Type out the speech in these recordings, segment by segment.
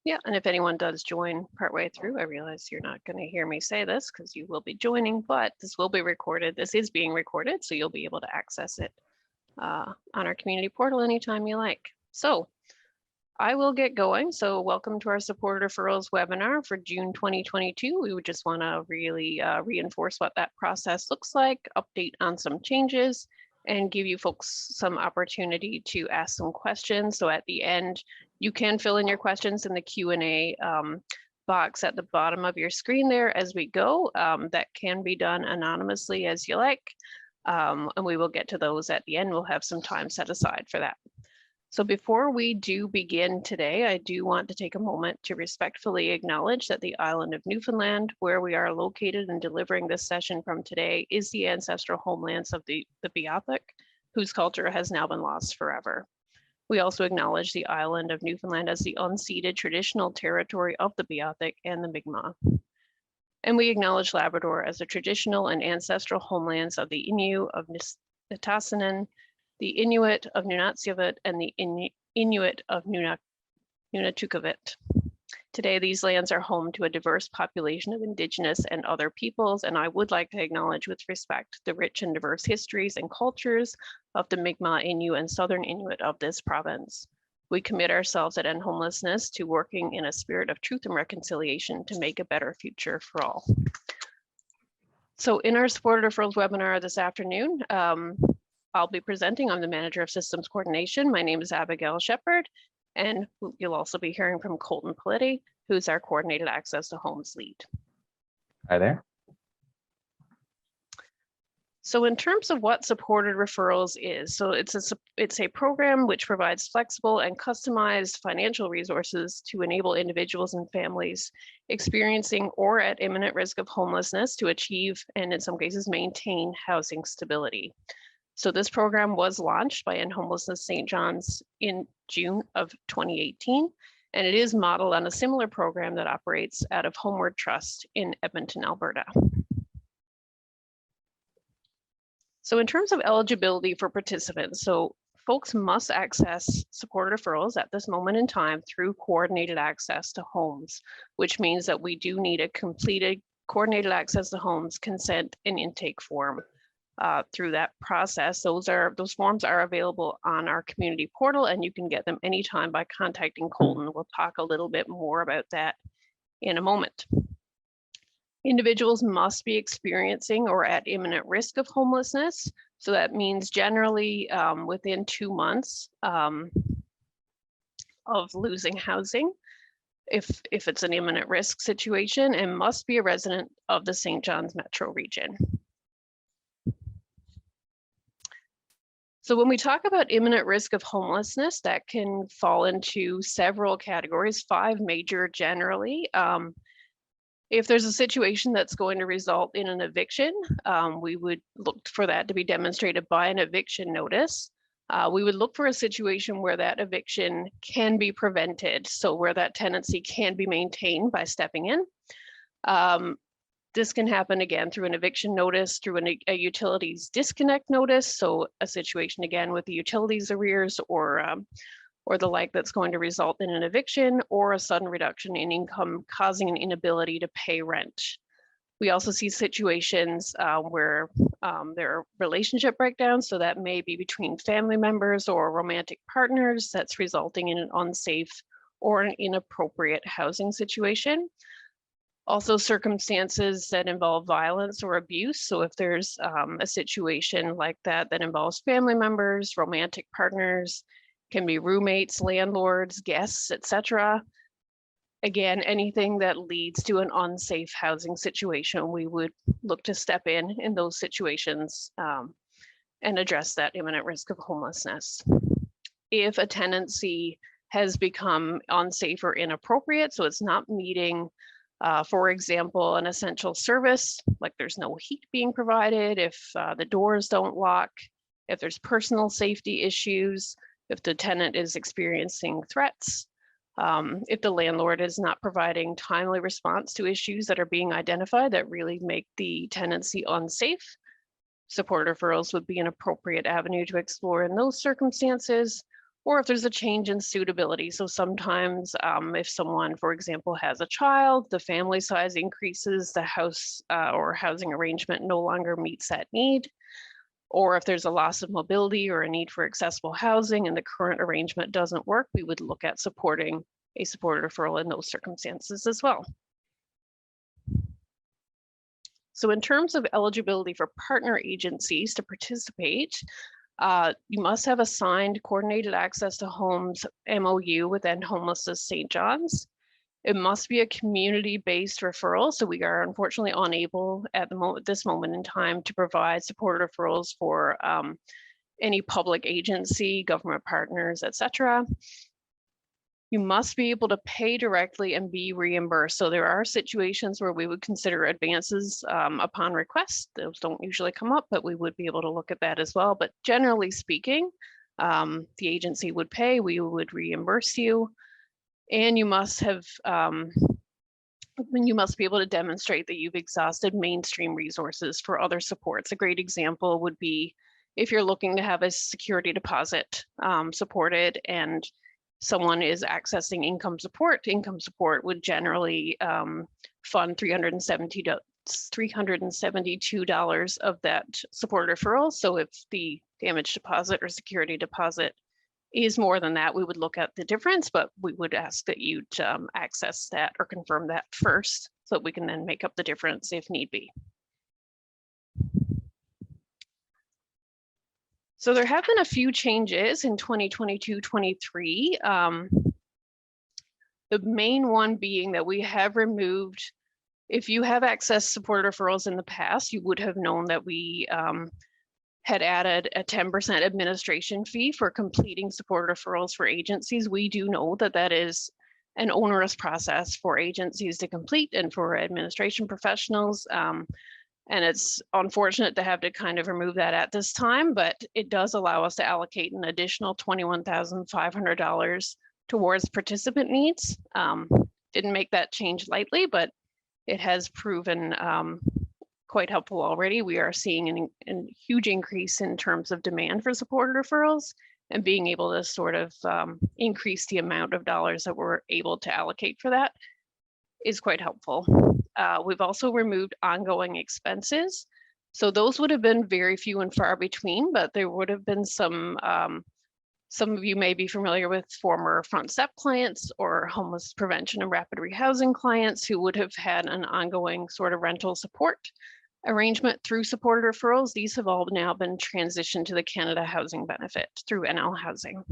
Yeah, and if anyone does join partway through, I realize you're not going to hear me say this because you will be joining, but this will be recorded. This is being recorded, so you'll be able to access it on our community portal anytime you like. So I will get going. So welcome to our supporter referrals webinar for June 2022. We would just want to really reinforce what that process looks like, update on some changes, and give you folks some opportunity to ask some questions. So at the end, you can fill in your questions in the Q&A box at the bottom of your screen there as we go. That can be done anonymously as you like. And we will get to those at the end. We'll have some time set aside for that. So before we do begin today, I do want to take a moment to respectfully acknowledge that the island of Newfoundland, where we are located and delivering this session from today, is the ancestral homelands of the Beothuk, whose culture has now been lost forever. We also acknowledge the island of Newfoundland as the unceded traditional territory of the Beothuk and the Mi'kmaq. And we acknowledge Labrador as the traditional and ancestral homelands of the Innu of Nitassinan, the Inuit of Nunatsiavut, and the Inuit of Nunatukavut. Today, these lands are home to a diverse population of Indigenous and other peoples, and I would like to acknowledge with respect the rich and diverse histories and cultures of the Mi'kmaq, Innu, and Southern Inuit of this province. We commit ourselves at End Homelessness to working in a spirit of truth and reconciliation to make a better future for all. So in our supporter referrals webinar this afternoon, I'll be presenting. I'm the Manager of Systems Coordination. My name is Abigail Shepard, and you'll also be hearing from Colton Paletti, who's our Coordinated Access to Homes lead. Hi there. So in terms of what supported referrals is, so it's a program which provides flexible and customized financial resources to enable individuals and families experiencing or at imminent risk of homelessness to achieve, and in some cases maintain, housing stability. So this program was launched by End Homelessness St. John's in June of 2018, and it is modeled on a similar program that operates out of Homeward Trust in Edmonton, Alberta. So in terms of eligibility for participants, so folks must access supported referrals at this moment in time through coordinated access to homes, which means that we do need a completed coordinated access to homes consent and intake form. Through that process. Those forms are available on our community portal, and you can get them anytime by contacting Colton. We'll talk a little bit more about that in a moment. Individuals must be experiencing or at imminent risk of homelessness. So that means generally within 2 months of losing housing, if it's an imminent risk situation, and must be a resident of the St. John's metro region. So when we talk about imminent risk of homelessness, that can fall into several categories, 5 major generally. If there's a situation that's going to result in an eviction, we would look for that to be demonstrated by an eviction notice. We would look for a situation where that eviction can be prevented, so where that tenancy can be maintained by stepping in. This can happen again through an eviction notice, through a utilities disconnect notice. So a situation again with the utilities arrears or the like that's going to result in an eviction or a sudden reduction in income causing an inability to pay rent. We also see situations where there are relationship breakdowns. So that may be between family members or romantic partners that's resulting in an unsafe or an inappropriate housing situation. Also circumstances that involve violence or abuse. So if there's a situation like that that involves family members, romantic partners, can be roommates, landlords, guests, etc. Again, anything that leads to an unsafe housing situation, we would look to step in those situations and address that imminent risk of homelessness. If a tenancy has become unsafe or inappropriate, so it's not meeting for example, an essential service, like there's no heat being provided, if the doors don't lock, if there's personal safety issues, if the tenant is experiencing threats, if the landlord is not providing timely response to issues that are being identified that really make the tenancy unsafe, supported referrals would be an appropriate avenue to explore in those circumstances. or if there's a change in suitability. So sometimes if someone, for example, has a child, the family size increases, the house or housing arrangement no longer meets that need. Or if there's a loss of mobility or a need for accessible housing and the current arrangement doesn't work, we would look at supporting a supported referral in those circumstances as well. So in terms of eligibility for partner agencies to participate, you must have a signed coordinated access to homes MOU with End Homelessness St. John's. It must be a community-based referral. So we are unfortunately unable at this moment in time to provide supported referrals for any public agency, government partners, etc. You must be able to pay directly and be reimbursed. So there are situations where we would consider advances upon request. Those don't usually come up, but we would be able to look at that as well. But generally speaking, the agency would pay, we would reimburse you. And you must have, you must be able to demonstrate that you've exhausted mainstream resources for other supports. A great example would be if you're looking to have a security deposit supported and someone is accessing income support would generally fund $372 of that supported referral. So if the damage deposit or security deposit is more than that, we would look at the difference, but we would ask that you access that or confirm that first so that we can then make up the difference if need be. So there have been a few changes in 2022-23. The main one being that we have removed, if you have accessed supported referrals in the past, you would have known that we had added a 10% administration fee for completing supported referrals for agencies. We do know that that is an onerous process for agencies to complete and for administration professionals. And it's unfortunate to have to kind of remove that at this time, but it does allow us to allocate an additional $21,500 towards participant needs. Didn't make that change lightly, but it has proven quite helpful already. We are seeing a huge increase in terms of demand for supported referrals, and being able to sort of increase the amount of dollars that we're able to allocate for that is quite helpful. We've also removed ongoing expenses. So those would have been very few and far between, but there would have been some of you may be familiar with former front step clients or homeless prevention and rapid rehousing clients who would have had an ongoing sort of rental support arrangement through supported referrals. These have all now been transitioned to the Canada Housing Benefit through NL Housing.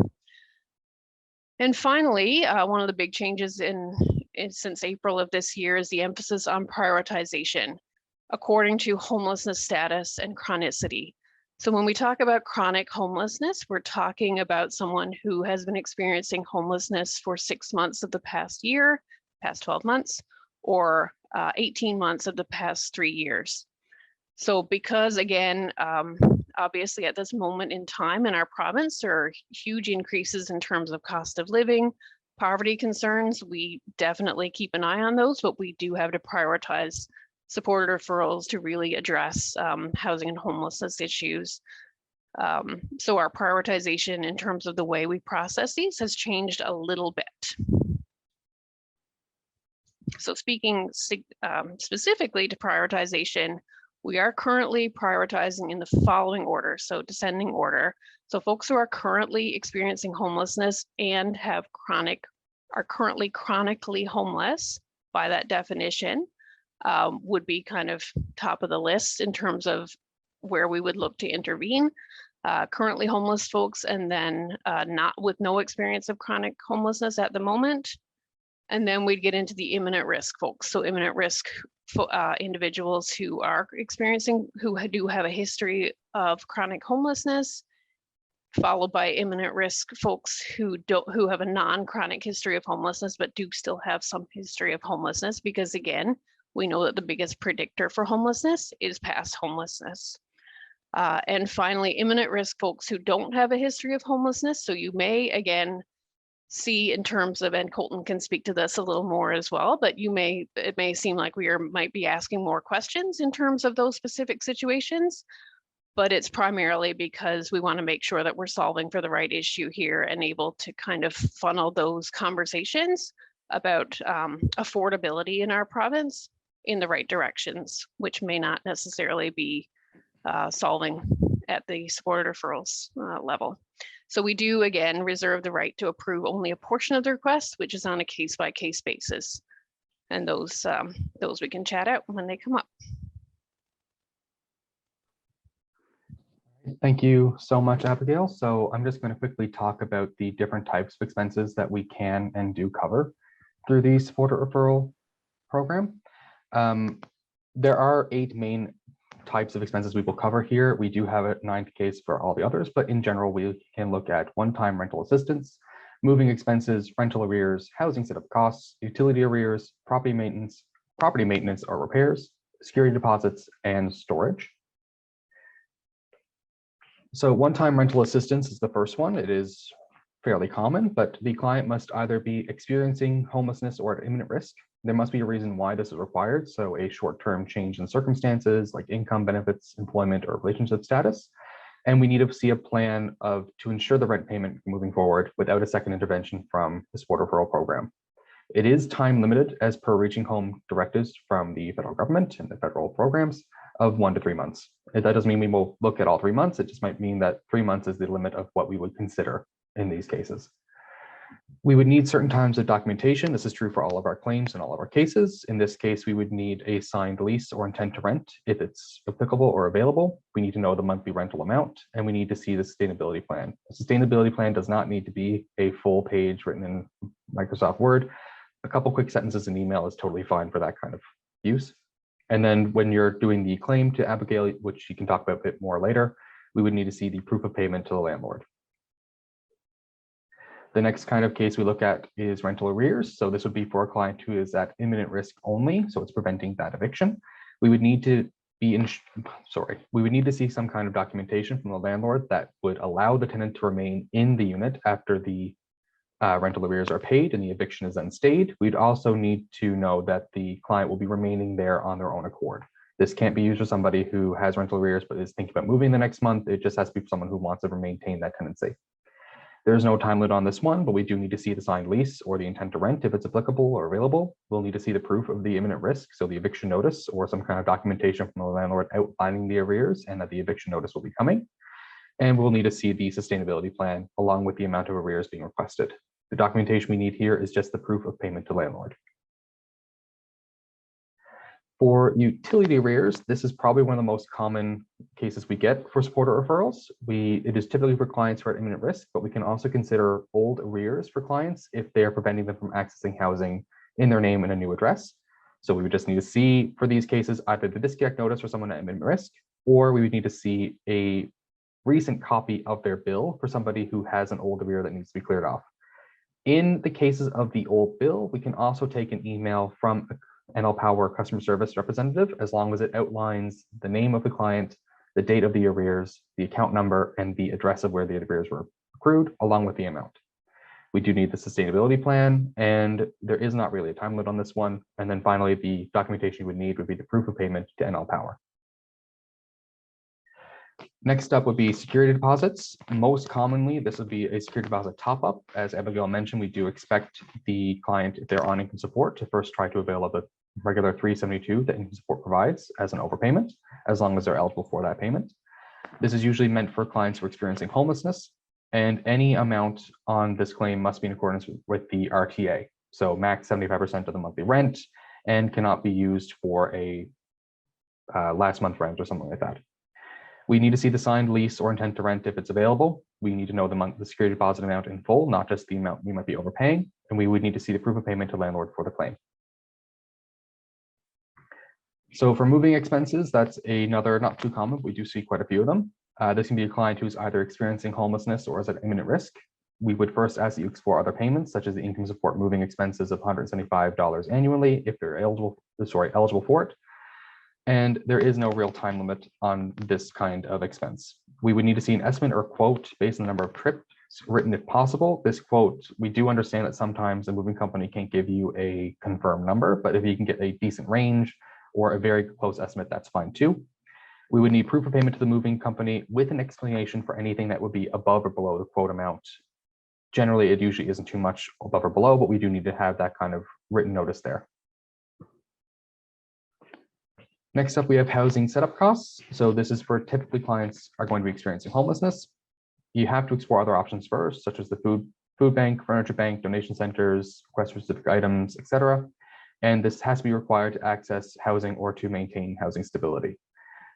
And finally, one of the big changes since April of this year is the emphasis on prioritization according to homelessness status and chronicity. So when we talk about chronic homelessness, we're talking about someone who has been experiencing homelessness for 6 months of the past year, past 12 months, or 18 months of the past 3 years. So because again, obviously at this moment in time in our province, there are huge increases in terms of cost of living, poverty concerns. We definitely keep an eye on those, but we do have to prioritize supported referrals to really address housing and homelessness issues. So our prioritization in terms of the way we process these has changed a little bit. So speaking specifically to prioritization, we are currently prioritizing in the following order, so descending order. So folks who are currently experiencing homelessness and are currently chronically homeless by that definition would be kind of top of the list in terms of where we would look to intervene. Currently homeless folks, and then not with no experience of chronic homelessness at the moment. And then we'd get into the imminent risk folks. So imminent risk individuals who are experiencing, who do have a history of chronic homelessness, followed by imminent risk folks who have a non-chronic history of homelessness, but do still have some history of homelessness, because again, we know that the biggest predictor for homelessness is past homelessness. And finally, imminent risk folks who don't have a history of homelessness. So you may, again, see in terms of, and Colton can speak to this a little more as well, but it may seem like we might be asking more questions in terms of those specific situations. but it's primarily because we want to make sure that we're solving for the right issue here and able to kind of funnel those conversations about affordability in our province in the right directions, which may not necessarily be solving at the supported referrals level. So we do, again, reserve the right to approve only a portion of the request, which is on a case-by-case basis. And those we can chat out when they come up. Thank you so much, Abigail. So I'm just going to quickly talk about the different types of expenses that we can and do cover through the supported referral program. There are 8 main types of expenses we will cover here. We do have a 9th case for all the others, but in general, we can look at one-time rental assistance, moving expenses, rental arrears, housing setup costs, utility arrears, property maintenance or repairs, security deposits, and storage. So one-time rental assistance is the first one. It is fairly common, but the client must either be experiencing homelessness or at imminent risk. There must be a reason why this is required. So a short-term change in circumstances like income, benefits, employment, or relationship status. And we need to see a plan to ensure the rent payment moving forward without a second intervention from the support referral program. It is time limited as per reaching home directives from the federal government and the federal programs of 1 to 3 months. That doesn't mean we will look at all 3 months. It just might mean that 3 months is the limit of what we would consider in these cases. We would need certain times of documentation. This is true for all of our claims and all of our cases. In this case, we would need a signed lease or intent to rent if it's applicable or available. We need to know the monthly rental amount, and we need to see the sustainability plan. The sustainability plan does not need to be a full page written in Microsoft Word. A couple quick sentences in email is totally fine for that kind of use. And then when you're doing the claim to Abigail, which you can talk about a bit more later, we would need to see the proof of payment to the landlord. The next kind of case we look at is rental arrears. So this would be for a client who is at imminent risk only, so it's preventing that eviction. We would need to see some kind of documentation from the landlord that would allow the tenant to remain in the unit after the rental arrears are paid and the eviction is then stayed. We'd also need to know that the client will be remaining there on their own accord. This can't be used for somebody who has rental arrears but is thinking about moving the next month. It just has to be for someone who wants to maintain that tenancy. There's no time limit on this one, but we do need to see the signed lease or the intent to rent if it's applicable or available. We'll need to see the proof of the imminent risk, so the eviction notice or some kind of documentation from the landlord outlining the arrears and that the eviction notice will be coming. And we'll need to see the sustainability plan along with the amount of arrears being requested. The documentation we need here is just the proof of payment to landlord. For utility arrears, this is probably one of the most common cases we get for supporter referrals. It is typically for clients who are at imminent risk, but we can also consider old arrears for clients if they are preventing them from accessing housing in their name and a new address. So we would just need to see for these cases either the disconnect notice for someone at imminent risk, or we would need to see a recent copy of their bill for somebody who has an old arrear that needs to be cleared off. In the cases of the old bill, we can also take an email from NL Power customer service representative, as long as it outlines the name of the client, the date of the arrears, the account number, and the address of where the arrears were accrued, along with the amount. We do need the sustainability plan, and there is not really a time limit on this one. And then finally, the documentation you would need would be the proof of payment to NL Power. Next up would be security deposits. Most commonly, this would be a security deposit top-up. As Abigail mentioned, we do expect the client, if they're on income support, to first try to avail of the regular $372 that income support provides as an overpayment, as long as they're eligible for that payment. This is usually meant for clients who are experiencing homelessness, and any amount on this claim must be in accordance with the RTA. So max 75% of the monthly rent, and cannot be used for a last month rent or something like that. We need to see the signed lease or intent to rent if it's available. We need to know the security deposit amount in full, not just the amount we might be overpaying. And we would need to see the proof of payment to landlord for the claim. So for moving expenses, that's another not too common. We do see quite a few of them. This can be a client who's either experiencing homelessness or is at imminent risk. We would first ask that you explore other payments, such as the income support moving expenses of $175 annually if they're eligible for it. And there is no real time limit on this kind of expense. We would need to see an estimate or quote based on the number of trips written if possible. This quote, we do understand that sometimes a moving company can't give you a confirmed number, but if you can get a decent range or a very close estimate, that's fine too. We would need proof of payment to the moving company with an explanation for anything that would be above or below the quote amount. Generally, it usually isn't too much above or below, but we do need to have that kind of written notice there. Next up, we have housing setup costs. So this is for typically clients are going to be experiencing homelessness. You have to explore other options first, such as the food bank, furniture bank, donation centers, request for specific items, etc. And this has to be required to access housing or to maintain housing stability.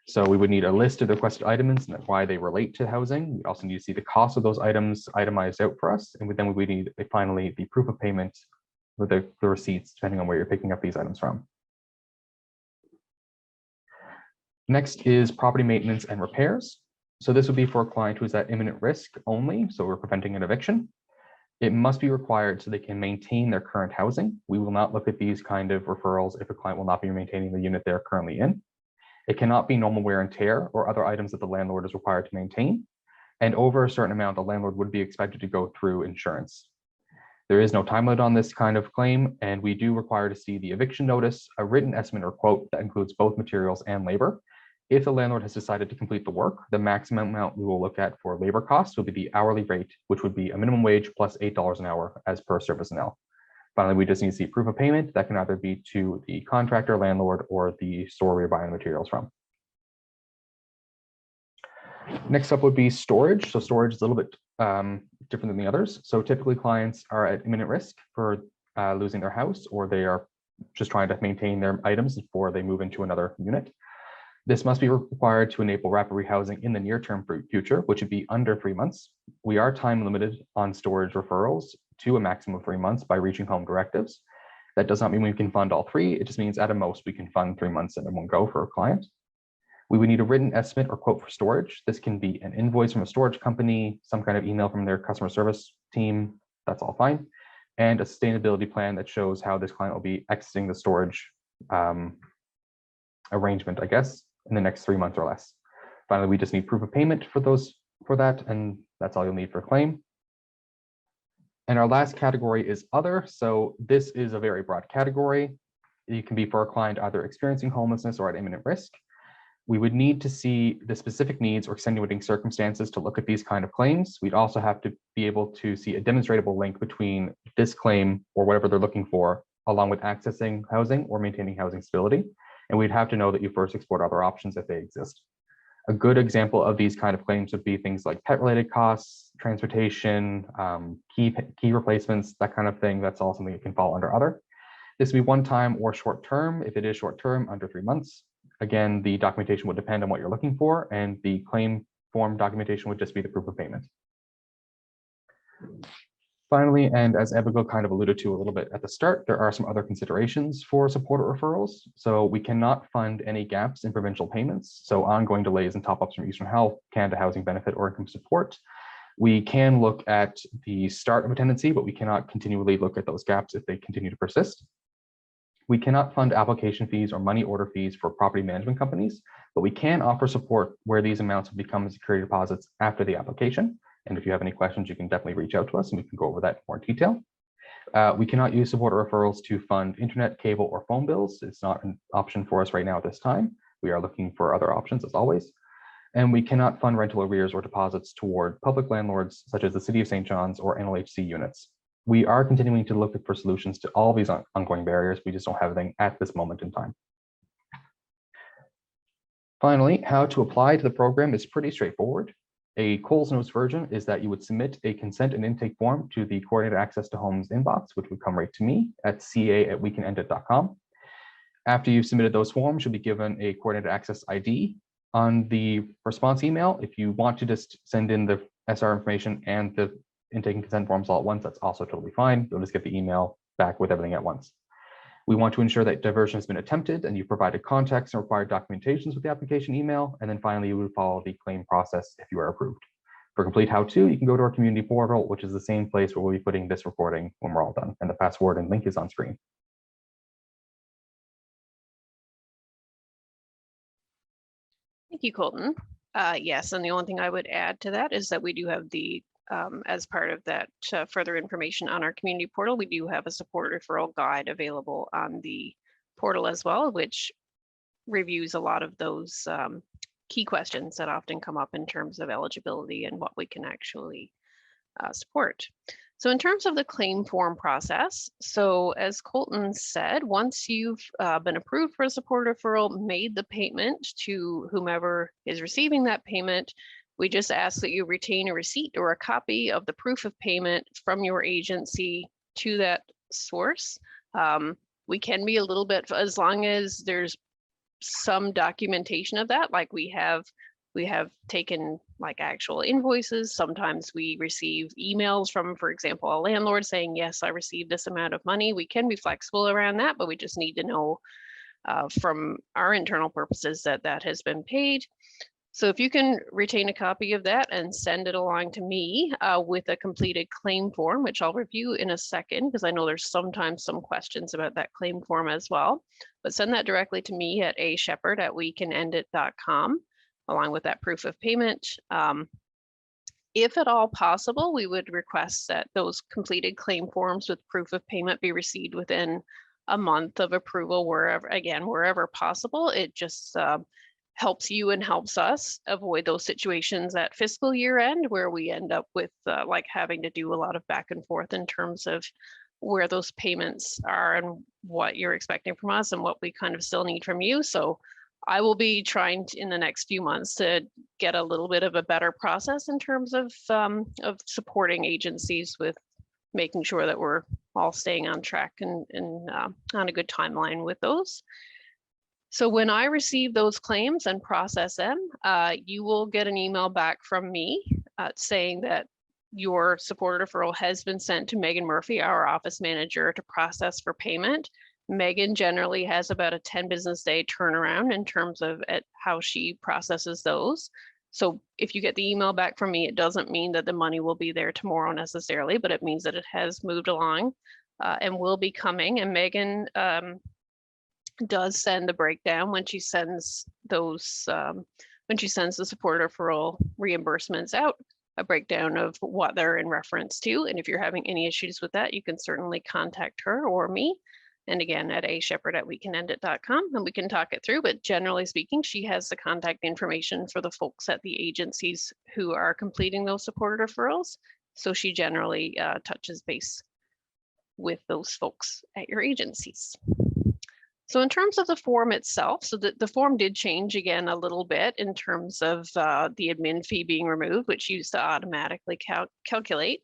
So we would need a list of the requested items and why they relate to housing. We also need to see the cost of those items itemized out for us. And then we would need finally the proof of payment with the receipts, depending on where you're picking up these items from. Next is property maintenance and repairs. So this would be for a client who is at imminent risk only, so we're preventing an eviction. It must be required so they can maintain their current housing. We will not look at these kind of referrals if a client will not be maintaining the unit they're currently in. It cannot be normal wear and tear or other items that the landlord is required to maintain. And over a certain amount, the landlord would be expected to go through insurance. There is no time limit on this kind of claim, and we do require to see the eviction notice, a written estimate or quote that includes both materials and labor. If the landlord has decided to complete the work, the maximum amount we will look at for labor costs will be the hourly rate, which would be a minimum wage plus $8 an hour as per service and L. Finally, we just need to see proof of payment that can either be to the contractor, landlord, or the store we're buying the materials from. Next up would be storage. So storage is a little bit different than the others. So typically clients are at imminent risk for losing their house, or they are just trying to maintain their items before they move into another unit. This must be required to enable rapid rehousing in the near-term future, which would be under 3 months. We are time limited on storage referrals to a maximum of 3 months by reaching home directives. That does not mean we can fund all 3. It just means at a most we can fund 3 months in one go for a client. We would need a written estimate or quote for storage. This can be an invoice from a storage company, some kind of email from their customer service team. That's all fine. And a sustainability plan that shows how this client will be exiting the storage arrangement, I guess, in the next 3 months or less. Finally, we just need proof of payment for that, and that's all you'll need for a claim. And our last category is other. So this is a very broad category. It can be for a client either experiencing homelessness or at imminent risk. We would need to see the specific needs or extenuating circumstances to look at these kind of claims. We'd also have to be able to see a demonstrable link between this claim or whatever they're looking for, along with accessing housing or maintaining housing stability. And we'd have to know that you first explored other options if they exist. A good example of these kind of claims would be things like pet-related costs, transportation, key replacements, that kind of thing. That's all something that can fall under other. This would be one-time or short-term. If it is short-term, under 3 months. Again, the documentation would depend on what you're looking for, and the claim form documentation would just be the proof of payment. Finally, and as Abigail kind of alluded to a little bit at the start, there are some other considerations for supported referrals. So we cannot fund any gaps in provincial payments. So ongoing delays in top-ups from Eastern Health, Canada Housing Benefit, or income support. We can look at the start of a tenancy, but we cannot continually look at those gaps if they continue to persist. We cannot fund application fees or money order fees for property management companies, but we can offer support where these amounts will become security deposits after the application. And if you have any questions, you can definitely reach out to us and we can go over that in more detail. We cannot use supporter referrals to fund internet, cable, or phone bills. It's not an option for us right now at this time. We are looking for other options as always. And we cannot fund rental arrears or deposits toward public landlords such as the City of St. John's or NLHC units. We are continuing to look for solutions to all these ongoing barriers. We just don't have anything at this moment in time. Finally, how to apply to the program is pretty straightforward. A Coles Notes version is that you would submit a consent and intake form to the Coordinated Access to Homes inbox, which would come right to me at ca@wecanendit.com. After you've submitted those forms, you'll be given a Coordinated Access ID on the response email. If you want to just send in the SR information and the intake and consent forms all at once, that's also totally fine. You'll just get the email back with everything at once. We want to ensure that diversion has been attempted and you've provided context and required documentations with the application email. And then finally, you would follow the claim process if you are approved. For complete how-to, you can go to our community portal, which is the same place where we'll be putting this recording when we're all done. And the password and link is on screen. Thank you, Colton. Yes, and the only thing I would add to that is that we do have the as part of that further information on our community portal, we do have a support referral guide available on the portal as well, which reviews a lot of those key questions that often come up in terms of eligibility and what we can actually support. So in terms of the claim form process, so as Colton said, once you've been approved for a support referral, made the payment to whomever is receiving that payment, we just ask that you retain a receipt or a copy of the proof of payment from your agency to that source. We can be a little bit, as long as there's some documentation of that, like we have taken like actual invoices. Sometimes we receive emails from, for example, a landlord saying, yes, I received this amount of money. We can be flexible around that, but we just need to know from our internal purposes that that has been paid. So if you can retain a copy of that and send it along to me with a completed claim form, which I'll review in a second, because I know there's sometimes some questions about that claim form as well, but send that directly to me at ashepherd@wecanendit.com, along with that proof of payment. If at all possible, we would request that those completed claim forms with proof of payment be received within a month of approval, wherever possible. It just helps you and helps us avoid those situations at fiscal year end where we end up with like having to do a lot of back and forth in terms of where those payments are and what you're expecting from us and what we kind of still need from you. So I will be trying to, in the next few months, to get a little bit of a better process in terms of supporting agencies with making sure that we're all staying on track and on a good timeline with those. So when I receive those claims and process them, you will get an email back from me saying that your support referral has been sent to Megan Murphy, our office manager, to process for payment. Megan generally has about a 10 business day turnaround in terms of how she processes those. So if you get the email back from me, it doesn't mean that the money will be there tomorrow necessarily, but it means that it has moved along and will be coming. And Megan does send the breakdown when she sends those, when she sends the support referral reimbursements out, a breakdown of what they're in reference to. And if you're having any issues with that, you can certainly contact her or me. And again, at ashepherd@wecanendit.com, and we can talk it through. But generally speaking, she has the contact information for the folks at the agencies who are completing those support referrals. So she generally touches base with those folks at your agencies. So in terms of the form itself, so the form did change again a little bit in terms of the admin fee being removed, which used to automatically calculate.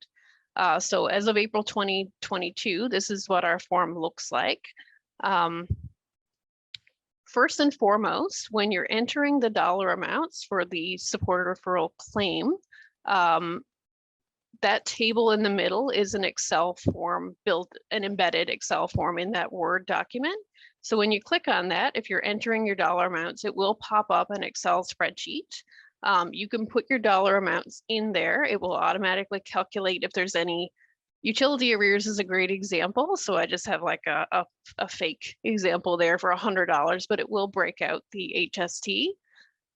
So as of April 2022, this is what our form looks like. First and foremost, when you're entering the dollar amounts for the support referral claim, that table in the middle is an Excel form, an embedded Excel form in that Word document. So when you click on that, if you're entering your dollar amounts, it will pop up an Excel spreadsheet. You can put your dollar amounts in there. It will automatically calculate if there's any utility arrears is a great example. So I just have like a fake example there for $100, but it will break out the HST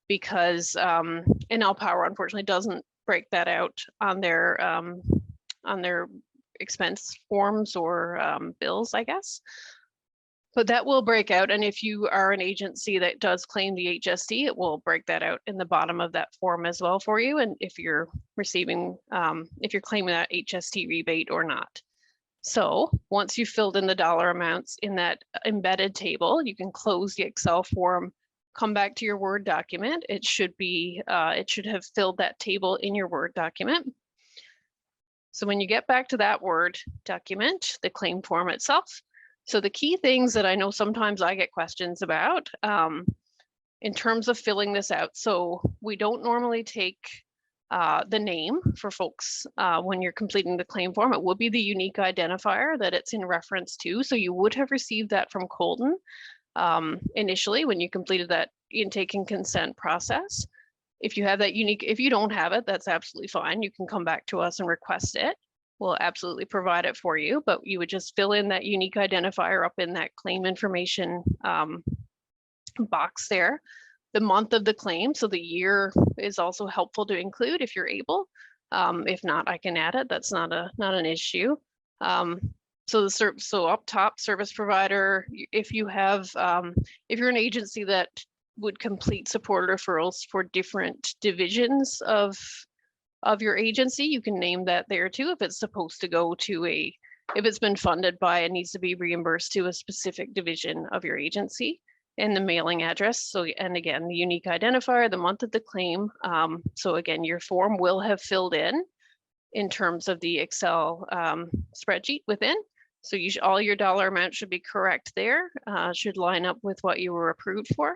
because Enel Power unfortunately doesn't break that out on their expense forms or bills, I guess. But that will break out. And if you are an agency that does claim the HST, it will break that out in the bottom of that form as well for you. And if you're receiving, if you're claiming that HST rebate or not. So once you've filled in the dollar amounts in that embedded table, you can close the Excel form, come back to your Word document. It should have filled that table in your Word document. So when you get back to that Word document, the claim form itself, so the key things that I know sometimes I get questions about in terms of filling this out. So we don't normally take the name for folks when you're completing the claim form. It will be the unique identifier that it's in reference to. So you would have received that from Colton initially when you completed that intake and consent process. If you have that unique, if you don't have it, that's absolutely fine. You can come back to us and request it. We'll absolutely provide it for you, but you would just fill in that unique identifier up in that claim information box there. The month of the claim, so the year is also helpful to include if you're able. If not, I can add it. That's not an issue. So up top, service provider. If you have, if you're an agency that would complete support referrals for different divisions of your agency. You can name that there too. If it's supposed to go to if it's been funded by, it needs to be reimbursed to a specific division of your agency, and the mailing address. So, and again, the unique identifier, the month of the claim. So again, your form will have filled in terms of the Excel spreadsheet within. So all your dollar amount should be correct there, should line up with what you were approved for.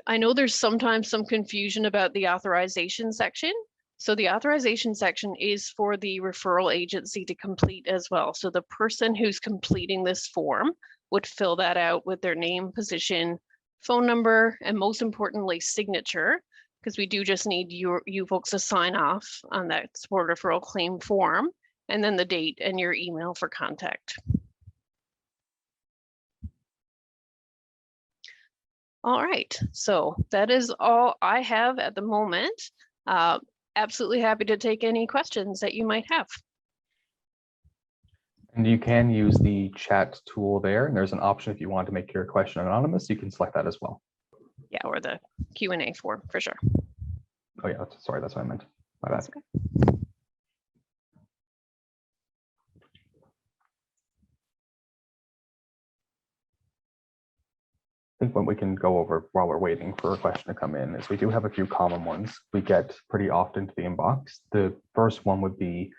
I know there's sometimes some confusion about the authorization section. So the authorization section is for the referral agency to complete as well. So the person who's completing this form would fill that out with their name, position, phone number, and most importantly, signature, because we do just need you folks to sign off on that support referral claim form, and then the date and your email for contact. All right, so that is all I have at the moment. Absolutely happy to take any questions that you might have. And you can use the chat tool there, and there's an option if you want to make your question anonymous, you can select that as well. Yeah, or the Q&A form for sure. Oh yeah, sorry, that's what I meant. My bad. Okay. I think what we can go over while we're waiting for a question to come in is we do have a few common ones we get pretty often to the inbox. The first one would be,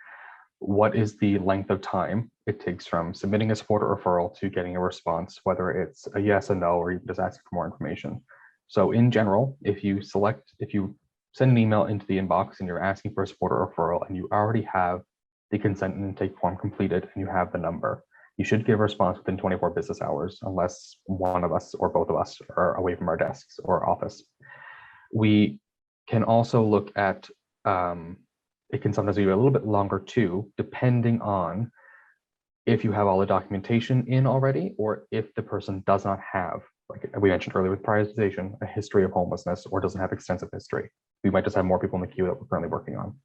what is the length of time it takes from submitting a support referral to getting a response, whether it's a yes, a no, or even just asking for more information? So in general, if you send an email into the inbox and you're asking for a support referral and you already have the consent and intake form completed and you have the number, you should give a response within 24 business hours, unless one of us or both of us are away from our desks or office. We can also look at, it can sometimes be a little bit longer too, depending on if you have all the documentation in already, or if the person does not have, like we mentioned earlier with prioritization, a history of homelessness, or doesn't have extensive history. We might just have more people in the queue that we're currently working on.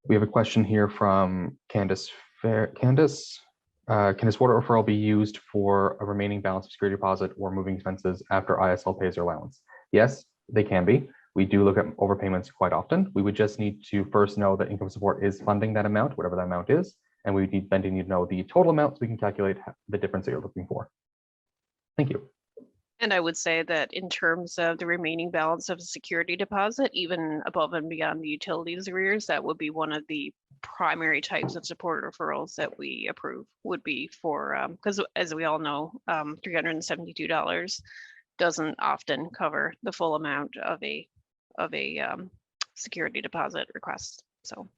We have a question here from Candace. Can a support referral be used for a remaining balance of security deposit or moving expenses after ISL pays their allowance? Yes, they can be. We do look at overpayments quite often. We would just need to first know that income support is funding that amount, whatever that amount is, and we need to know the total amount so we can calculate the difference that you're looking for. Thank you. And I would say that in terms of the remaining balance of security deposit, even above and beyond the utilities arrears, that would be one of the primary types of support referrals that we approve, would be for, because as we all know, $372 doesn't often cover the full amount of a security deposit request. So.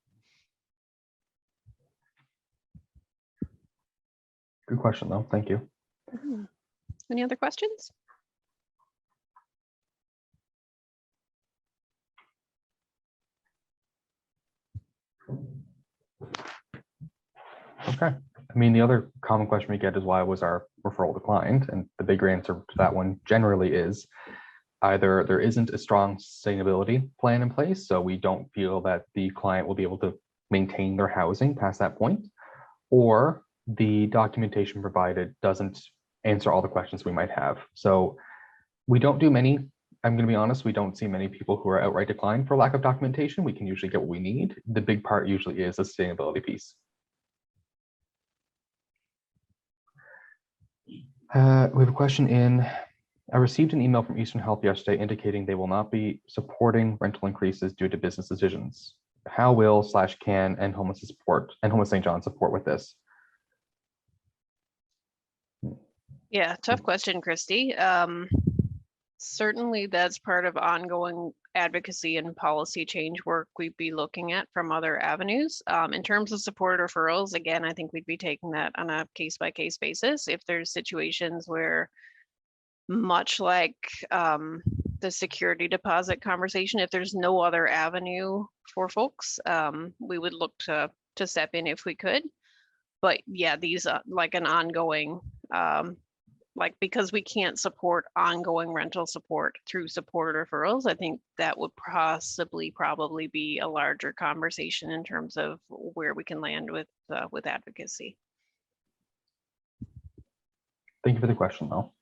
Good question though, thank you. Any other questions? Okay. I mean, the other common question we get is, why was our referral declined? And the bigger answer to that one generally is either there isn't a strong sustainability plan in place, so we don't feel that the client will be able to maintain their housing past that point, or the documentation provided doesn't answer all the questions we might have. So we don't do many, I'm going to be honest, we don't see many people who are outright declined for lack of documentation. We can usually get what we need. The big part usually is the sustainability piece. We have a question in. I received an email from Eastern Health yesterday indicating they will not be supporting rental increases due to business decisions. How will / can and Homeless St. John support with this? Yeah, tough question, Christy. Certainly that's part of ongoing advocacy and policy change work we'd be looking at from other avenues. In terms of support referrals, again, I think we'd be taking that on a case-by-case basis. If there's situations where, much like the security deposit conversation, if there's no other avenue for folks, we would look to step in if we could. But yeah, these are like an ongoing, because we can't support ongoing rental support through support referrals, I think that would probably be a larger conversation in terms of where we can land with advocacy. Thank you for the question, though.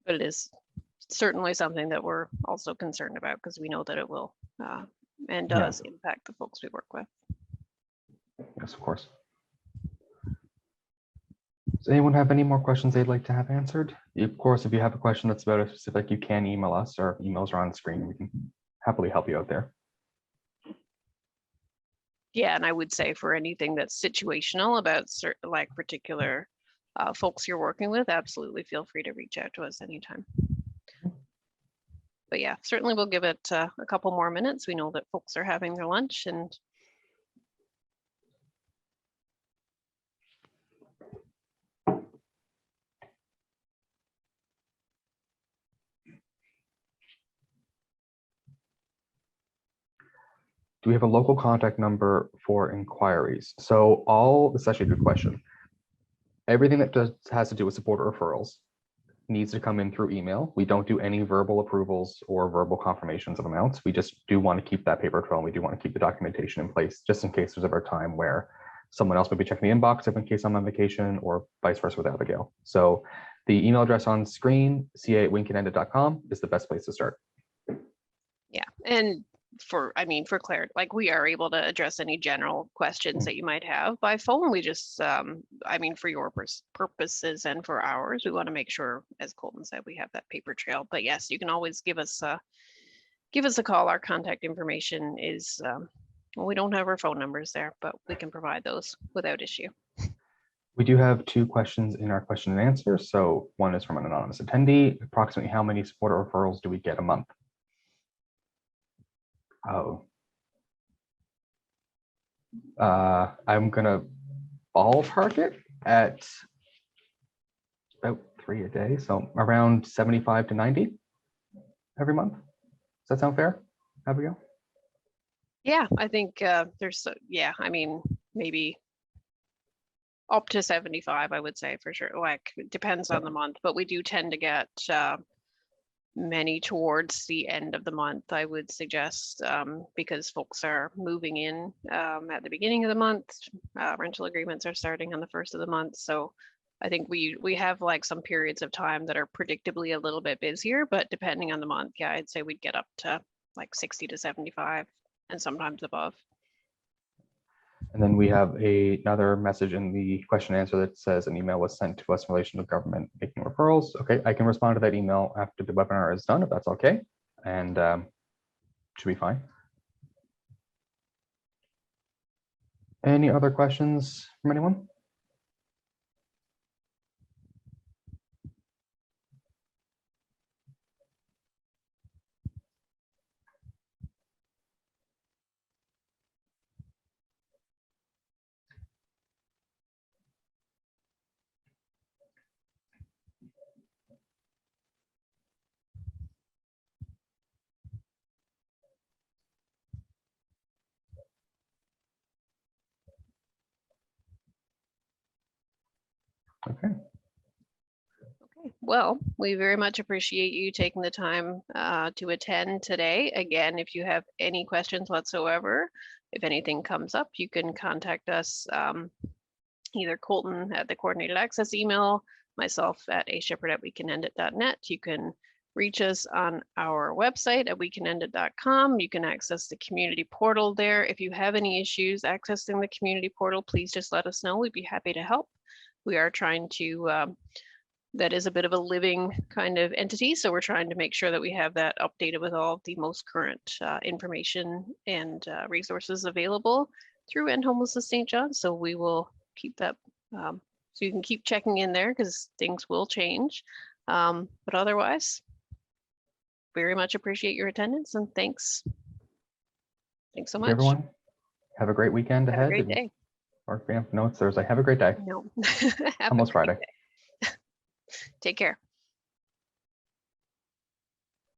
But it is certainly something that we're also concerned about because we know that it will and Yeah. does impact the folks we work with. Yes, of course. Does anyone have any more questions they'd like to have answered? Of course, if you have a question that's about a specific, you can email us. Our emails are on screen. We can happily help you out there. Yeah, and I would say for anything that's situational about certain, like particular folks you're working with, absolutely feel free to reach out to us anytime. But yeah, certainly we'll give it a couple more minutes. We know that folks are having their lunch and Do we have a local contact number for inquiries? So this is actually a good question. Everything that has to do with support referrals needs to come in through email. We don't do any verbal approvals or verbal confirmations of amounts. We just do want to keep that paper trail, and we do want to keep the documentation in place just in case there's ever a time where someone else might be checking the inbox if in case I'm on vacation, or vice versa with Abigail. So the email address on screen, ca@wincanendit.com, is the best place to start. yeah, and for clarity, like we are able to address any general questions that you might have by phone. We just, for your purposes and for ours, we want to make sure, as Colton said, we have that paper trail. But yes, you can always give us a call. Our contact information is, well, we don't have our phone numbers there, but we can provide those without issue. We do have 2 questions in our question and answer. So one is from an anonymous attendee. Approximately how many supporter referrals do we get a month? Oh, I'm gonna ballpark it at about 3 a day, so around 75 to 90 every month. Does that sound fair, Abigail? Yeah, I think there's, maybe up to 75, I would say for sure. Like, it depends on the month, but we do tend to get many towards the end of the month, I would suggest, because folks are moving in at the beginning of the month. Rental agreements are starting on the first of the month. So I think we have like some periods of time that are predictably a little bit busier, but depending on the month, yeah, I'd say we'd get up to like 60 to 75 and sometimes above. And then we have another message in the question and answer that says an email was sent to us in relation to government making referrals. Okay, I can respond to that email after the webinar is done, if that's okay, and should be fine. Any other questions from anyone? Okay. Okay, well, we very much appreciate you taking the time to attend today. Again, if you have any questions whatsoever, if anything comes up, you can contact us, either Colton at the coordinated access email, myself at ashepherd@wecanendit.net. You can reach us on our website at wecanendit.com. You can access the community portal there. If you have any issues accessing the community portal, please just let us know. We'd be happy to help. We are trying to, that is a bit of a living kind of entity. So we're trying to make sure that we have that updated with all the most current information and resources available through End Homelessness St. John. So we will keep that, so you can keep checking in there because things will change. But otherwise, very much appreciate your attendance and thanks. Thanks so much. Everyone, have a great weekend ahead. Have a great day. Or, yeah, no, it's Thursday. Have a great day. No. Almost Friday. Take care.